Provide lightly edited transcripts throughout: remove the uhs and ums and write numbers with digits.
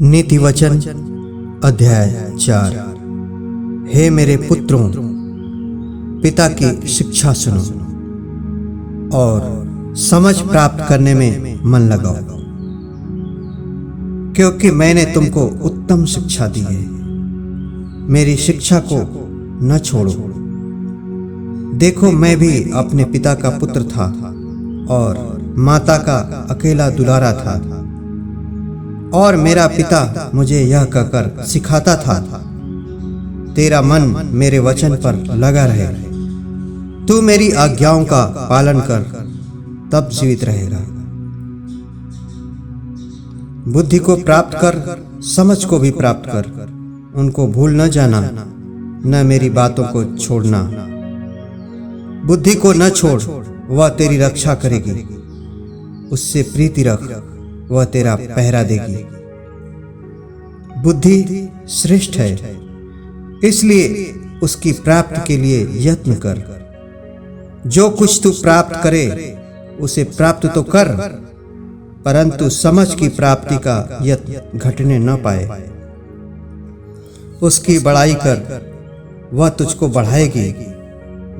नीति वचन अध्याय 4। हे मेरे पुत्रों, पिता की शिक्षा सुनो और समझ प्राप्त करने में मन लगाओ, क्योंकि मैंने तुमको उत्तम शिक्षा दी है। मेरी शिक्षा को न छोड़ो। देखो, मैं भी अपने पिता का पुत्र था और माता का अकेला दुलारा था, और मेरा पिता मुझे यह कहकर सिखाता था, तेरा मन मेरे वचन पर लगा रहे, तू मेरी आज्ञाओं का पालन कर, तब जीवित रहेगा। बुद्धि को प्राप्त कर, समझ को भी प्राप्त कर, उनको भूल न जाना, न मेरी बातों को छोड़ना। बुद्धि को न छोड़, वह तेरी रक्षा करेगी। उससे प्रीति रख, वह तेरा पहरा देगी। बुद्धि श्रेष्ठ है, इसलिए उसकी प्राप्ति के लिए यत्न कर। जो कुछ तू प्राप्त करे उसे प्राप्त तो कर, परंतु समझ की प्राप्ति का यत्न घटने न पाए। उसकी बड़ाई कर, वह तुझको बढ़ाएगी।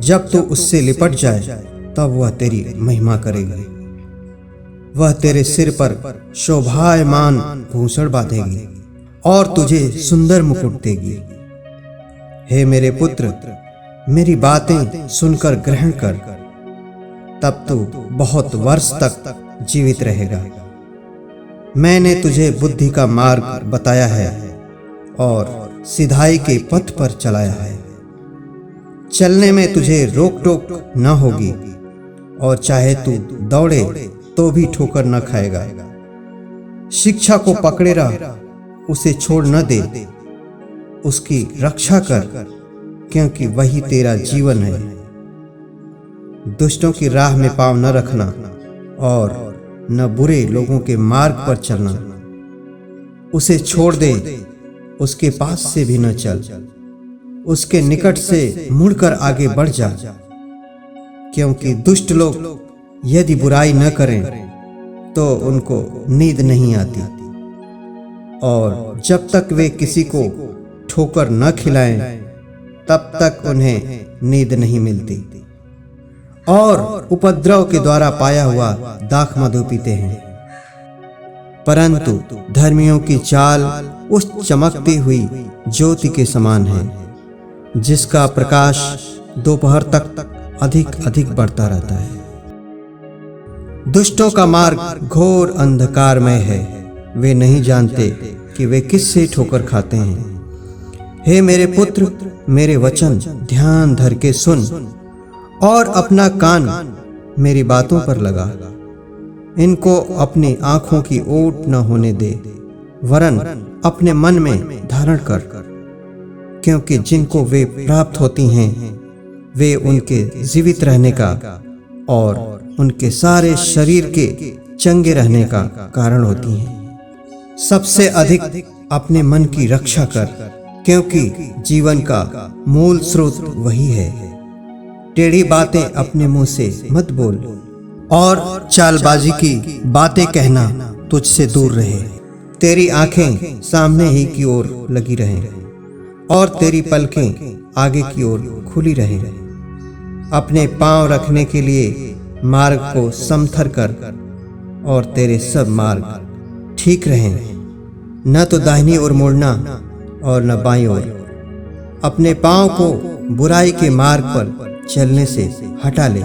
जब तू उससे लिपट जाए, तब वह तेरी महिमा करेगी। वह तेरे सिर पर शोभायमान भूषण बांधेगी और तुझे सुंदर मुकुट देगी। हे मेरे पुत्र, मेरी बातें सुनकर ग्रहण कर, तब तू बहुत वर्ष तक जीवित रहेगा। मैंने तुझे बुद्धि का मार्ग बताया है और सिधाई के पथ पर चलाया है। चलने में तुझे रोक टोक न होगी, और चाहे तू दौड़े तो भी ठोकर न खाएगा। शिक्षा को पकड़े रह, उसे छोड़ न दे। उसकी रक्षा कर, क्योंकि वही तेरा जीवन है। दुष्टों की राह में पांव न रखना और न बुरे लोगों के मार्ग पर चलना। उसे छोड़ दे, उसके पास से भी न चल। उसके निकट से मुड़कर आगे बढ़ जा, क्योंकि दुष्ट लोग यदि बुराई न करें तो उनको नींद नहीं आती, और जब तक वे किसी को ठोकर न खिलाएं तब तक उन्हें नींद नहीं मिलती, और उपद्रव के द्वारा पाया हुआ दाख मधु पीते हैं। परंतु धर्मियों की चाल उस चमकती हुई ज्योति के समान है, जिसका प्रकाश दोपहर तक अधिक अधिक बढ़ता रहता है। दुष्टों का मार्ग घोर अंधकारमय है, वे नहीं जानते कि वे किससे ठोकर खाते हैं। हे मेरे पुत्र, मेरे वचन ध्यान धर के सुन और अपना कान मेरी बातों पर लगा। इनको अपनी आंखों की ओट न होने दे, वरन अपने मन में धारण कर, क्योंकि जिनको वे प्राप्त होती हैं वे उनके जीवित रहने का और उनके सारे शरीर के चंगे रहने का कारण होती हैं। सबसे अधिक अपने मन की रक्षा कर, क्योंकि जीवन का मूल स्रोत वही है। टेढ़ी बातें अपने मुंह से मत बोल, और चालबाजी की बातें कहना तुझसे दूर रहे। तेरी आंखें सामने ही की ओर लगी रहें, और तेरी पलकें आगे की ओर खुली रहें। अपने पांव रखने के लिए मार्ग को समथर कर, और तेरे सब मार्ग ठीक रहें। न तो दाहिनी ओर मुड़ना और न बाईं ओर। अपने पांव को बुराई के मार्ग पर चलने से हटा ले,